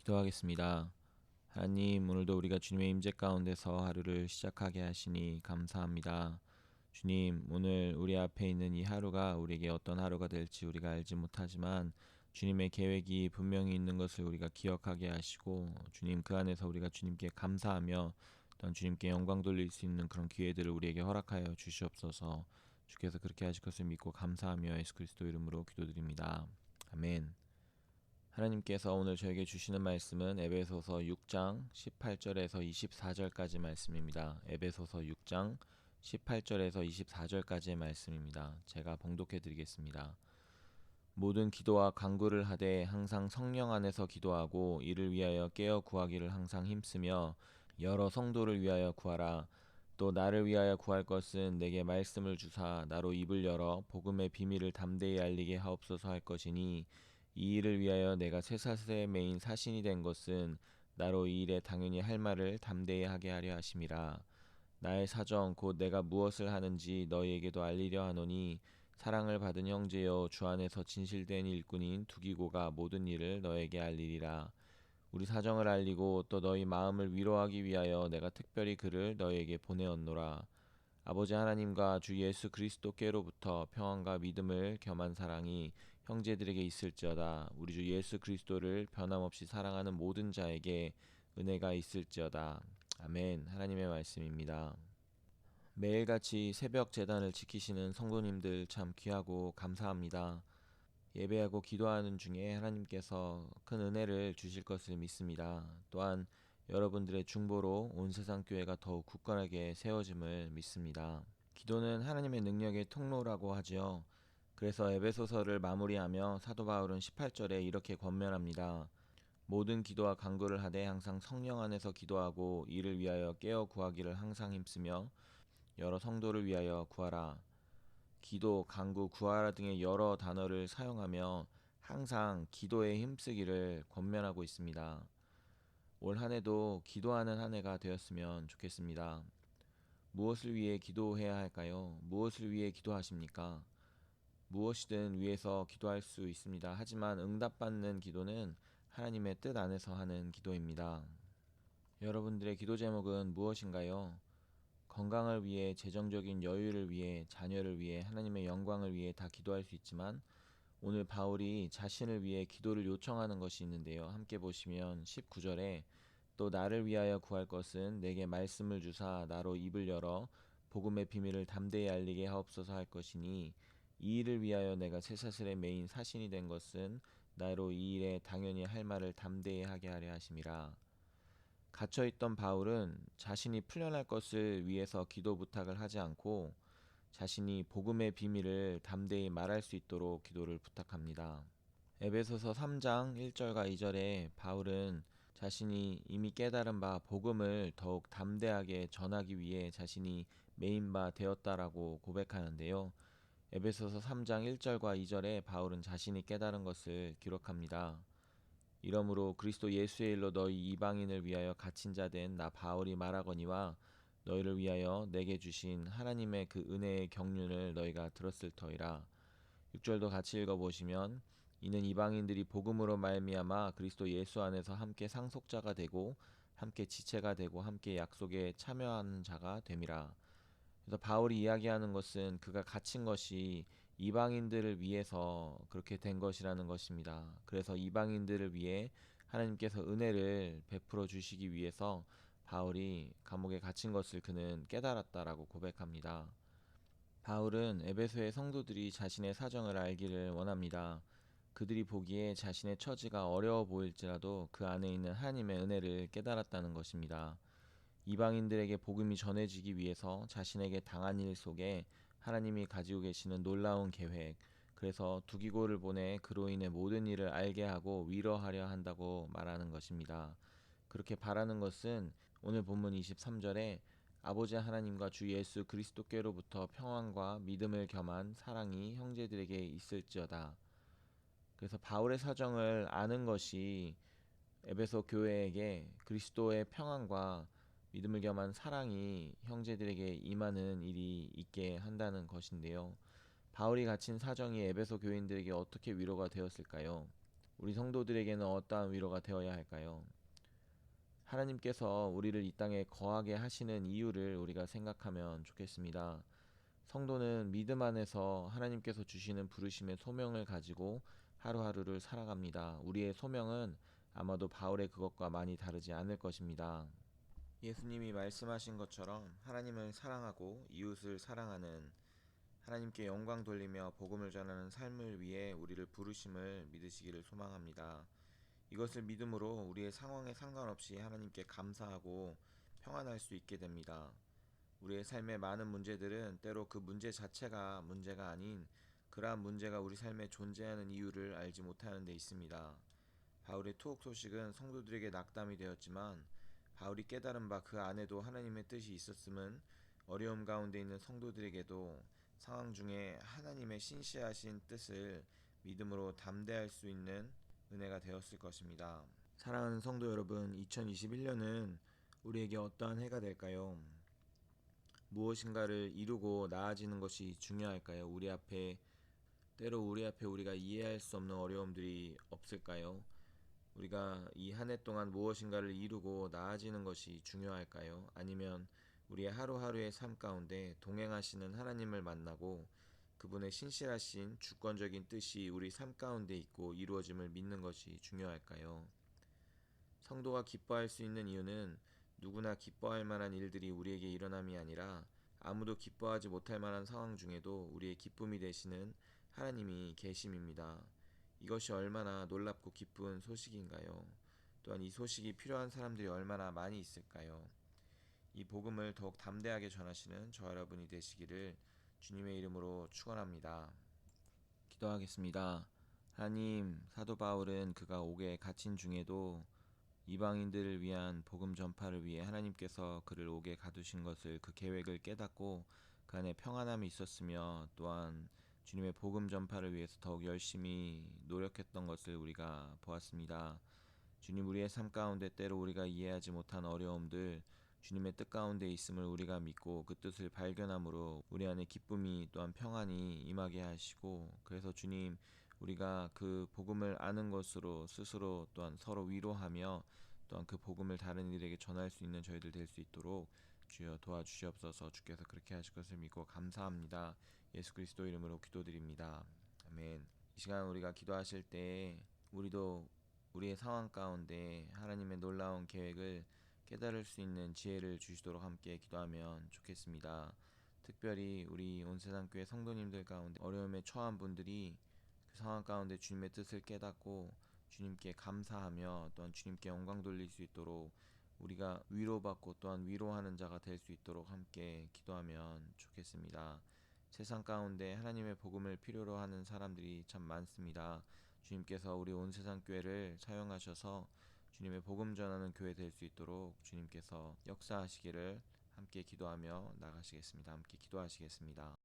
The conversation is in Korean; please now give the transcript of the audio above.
기도하겠습니다. 하나님, 오늘도 우리가 주님의 임재 가운데서 하루를 시작하게 하시니 감사합니다. 주님, 오늘 우리 앞에 있는 이 하루가 우리에게 어떤 하루가 될지 우리가 알지 못하지만 주님의 계획이 분명히 있는 것을 우리가 기억하게 하시고, 주님, 그 안에서 우리가 주님께 감사하며 또한 주님께 영광 돌릴 수 있는 그런 기회들을 우리에게 허락하여 주시옵소서. 주께서 그렇게 하실 것을 믿고 감사하며 예수 그리스도 이름으로 기도드립니다. 아멘. 하나님께서 오늘 저에게 주시는 말씀은 에베소서 6장 18절에서 24절까지 말씀입니다. 에베소서 6장 18절에서 24절까지의 말씀입니다. 제가 봉독해 드리겠습니다. 모든 기도와 간구를 하되 항상 성령 안에서 기도하고 이를 위하여 깨어 구하기를 항상 힘쓰며 여러 성도를 위하여 구하라. 또 나를 위하여 구할 것은 내게 말씀을 주사 나로 입을 열어 복음의 비밀을 담대히 알리게 하옵소서 할 것이니, 이 일을 위하여 내가 쇠사슬에 매인 사신이 된 것은 나로 이 일에 당연히 할 말을 담대히 하게 하려 하심이라. 나의 사정 곧 내가 무엇을 하는지 너희에게도 알리려 하노니, 사랑을 받은 형제여 주 안에서 진실된 일꾼인 두기고가 모든 일을 너에게 알리리라. 우리 사정을 알리고 또 너희 마음을 위로하기 위하여 내가 특별히 그를 너희에게 보내었노라. 아버지 하나님과 주 예수 그리스도께로부터 평안과 믿음을 겸한 사랑이 형제들에게 있을지어다. 우리 주 예수 그리스도를 변함없이 사랑하는 모든 자에게 은혜가 있을지어다. 아멘. 하나님의 말씀입니다. 매일같이 새벽 제단을 지키시는 성도님들 참 귀하고 감사합니다. 예배하고 기도하는 중에 하나님께서 큰 은혜를 주실 것을 믿습니다. 또한 여러분들의 중보로 온 세상 교회가 더욱 굳건하게 세워짐을 믿습니다. 기도는 하나님의 능력의 통로라고 하지요. 그래서 에베소서를 마무리하며 사도 바울은 18절에 이렇게 권면합니다. 모든 기도와 간구를 하되 항상 성령 안에서 기도하고 이를 위하여 깨어 구하기를 항상 힘쓰며 여러 성도를 위하여 구하라. 기도, 간구, 구하라 등의 여러 단어를 사용하며 항상 기도에 힘쓰기를 권면하고 있습니다. 올 한 해도 기도하는 한 해가 되었으면 좋겠습니다. 무엇을 위해 기도해야 할까요? 무엇을 위해 기도하십니까? 무엇이든 위해서 기도할 수 있습니다. 하지만 응답받는 기도는 하나님의 뜻 안에서 하는 기도입니다. 여러분들의 기도 제목은 무엇인가요? 건강을 위해, 재정적인 여유를 위해, 자녀를 위해, 하나님의 영광을 위해 다 기도할 수 있지만 오늘 바울이 자신을 위해 기도를 요청하는 것이 있는데요. 함께 보시면 19절에 또 나를 위하여 구할 것은 내게 말씀을 주사 나로 입을 열어 복음의 비밀을 담대히 알리게 하옵소서 할 것이니, 이 일을 위하여 내가 쇠사슬에 매인 사신이 된 것은 나로 이 일에 당연히 할 말을 담대히 하게 하려 하심이라. 갇혀있던 바울은 자신이 풀려날 것을 위해서 기도 부탁을 하지 않고 자신이 복음의 비밀을 담대히 말할 수 있도록 기도를 부탁합니다. 에베소서 3장 1절과 2절에 바울은 자신이 이미 깨달은 바 복음을 더욱 담대하게 전하기 위해 자신이 메인 바 되었다라고 고백하는데요. 에베소서 3장 1절과 2절에 바울은 자신이 깨달은 것을 기록합니다. 이러므로 그리스도 예수의 일로 너희 이방인을 위하여 갇힌 자 된 나 바울이 말하거니와 너희를 위하여 내게 주신 하나님의 그 은혜의 경륜을 너희가 들었을 터이라. 6절도 같이 읽어보시면 이는 이방인들이 복음으로 말미암아 그리스도 예수 안에서 함께 상속자가 되고 함께 지체가 되고 함께 약속에 참여하는 자가 됨이라. 그래서 바울이 이야기하는 것은 그가 갇힌 것이 이방인들을 위해서 그렇게 된 것이라는 것입니다. 그래서 이방인들을 위해 하나님께서 은혜를 베풀어 주시기 위해서 바울이 감옥에 갇힌 것을 그는 깨달았다라고 고백합니다. 바울은 에베소의 성도들이 자신의 사정을 알기를 원합니다. 그들이 보기에 자신의 처지가 어려워 보일지라도 그 안에 있는 하나님의 은혜를 깨달았다는 것입니다. 이방인들에게 복음이 전해지기 위해서 자신에게 당한 일 속에 하나님이 가지고 계시는 놀라운 계획, 그래서 두기고를 보내 그로 인해 모든 일을 알게 하고 위로하려 한다고 말하는 것입니다. 그렇게 바라는 것은 오늘 본문 23절에 아버지 하나님과 주 예수 그리스도께로부터 평안과 믿음을 겸한 사랑이 형제들에게 있을지어다. 그래서 바울의 사정을 아는 것이 에베소 교회에게 그리스도의 평안과 믿음을 겸한 사랑이 형제들에게 임하는 일이 있게 한다는 것인데요. 바울이 갇힌 사정이 에베소 교인들에게 어떻게 위로가 되었을까요? 우리 성도들에게는 어떠한 위로가 되어야 할까요? 하나님께서 우리를 이 땅에 거하게 하시는 이유를 우리가 생각하면 좋겠습니다. 성도는 믿음 안에서 하나님께서 주시는 부르심의 소명을 가지고 하루하루를 살아갑니다. 우리의 소명은 아마도 바울의 그것과 많이 다르지 않을 것입니다. 예수님이 말씀하신 것처럼 하나님을 사랑하고 이웃을 사랑하는, 하나님께 영광 돌리며 복음을 전하는 삶을 위해 우리를 부르심을 믿으시기를 소망합니다. 이것을 믿음으로 우리의 상황에 상관없이 하나님께 감사하고 평안할 수 있게 됩니다. 우리의 삶의 많은 문제들은 때로 그 문제 자체가 문제가 아닌 그러한 문제가 우리 삶에 존재하는 이유를 알지 못하는 데 있습니다. 바울의 투옥 소식은 성도들에게 낙담이 되었지만 바울이 깨달은 바 그 안에도 하나님의 뜻이 있었음은 어려움 가운데 있는 성도들에게도 상황 중에 하나님의 신실하신 뜻을 믿음으로 담대할 수 있는 은혜가 되었을 것입니다. 사랑하는 성도 여러분, 2021년은 우리에게 어떠한 해가 될까요? 무엇인가를 이루고 나아지는 것이 중요할까요? 때로 우리 앞에 우리가 이해할 수 없는 어려움들이 없을까요? 우리가 이 한 해 동안 무엇인가를 이루고 나아지는 것이 중요할까요? 아니면 우리의 하루하루의 삶 가운데 동행하시는 하나님을 만나고 그분의 신실하신 주권적인 뜻이 우리 삶 가운데 있고 이루어짐을 믿는 것이 중요할까요? 성도가 기뻐할 수 있는 이유는 누구나 기뻐할 만한 일들이 우리에게 일어남이 아니라 아무도 기뻐하지 못할 만한 상황 중에도 우리의 기쁨이 되시는 하나님이 계심입니다. 이것이 얼마나 놀랍고 기쁜 소식인가요? 또한 이 소식이 필요한 사람들이 얼마나 많이 있을까요? 이 복음을 더욱 담대하게 전하시는 저 여러분이 되시기를 주님의 이름으로 축원합니다. 기도하겠습니다. 하나님, 사도 바울은 그가 옥에 갇힌 중에도 이방인들을 위한 복음 전파를 위해 하나님께서 그를 옥에 가두신 것을, 그 계획을 깨닫고 그 안에 평안함이 있었으며 또한 주님의 복음 전파를 위해서 더욱 열심히 노력했던 것을 우리가 보았습니다. 주님, 우리의 삶 가운데 때로 우리가 이해하지 못한 어려움들, 주님의 뜻 가운데 있음을 우리가 믿고 그 뜻을 발견함으로 우리 안에 기쁨이 또한 평안이 임하게 하시고, 그래서 주님, 우리가 그 복음을 아는 것으로 스스로 또한 서로 위로하며 또한 그 복음을 다른 이들에게 전할 수 있는 저희들 될 수 있도록 주여 도와주시옵소서. 주께서 그렇게 하실 것을 믿고 감사합니다. 예수 그리스도 이름으로 기도드립니다. 아멘. 이 시간 우리가 기도하실 때 우리도 우리의 상황 가운데 하나님의 놀라운 계획을 깨달을 수 있는 지혜를 주시도록 함께 기도하면 좋겠습니다. 특별히 우리 온세상교회 성도님들 가운데 어려움에 처한 분들이 그 상황 가운데 주님의 뜻을 깨닫고 주님께 감사하며 또한 주님께 영광 돌릴 수 있도록 우리가 위로받고 또한 위로하는 자가 될 수 있도록 함께 기도하면 좋겠습니다. 세상 가운데 하나님의 복음을 필요로 하는 사람들이 참 많습니다. 주님께서 우리 온 세상 교회를 사용하셔서 주님의 복음 전하는 교회 될 수 있도록 주님께서 역사하시기를 함께 기도하며 나가시겠습니다. 함께 기도하시겠습니다.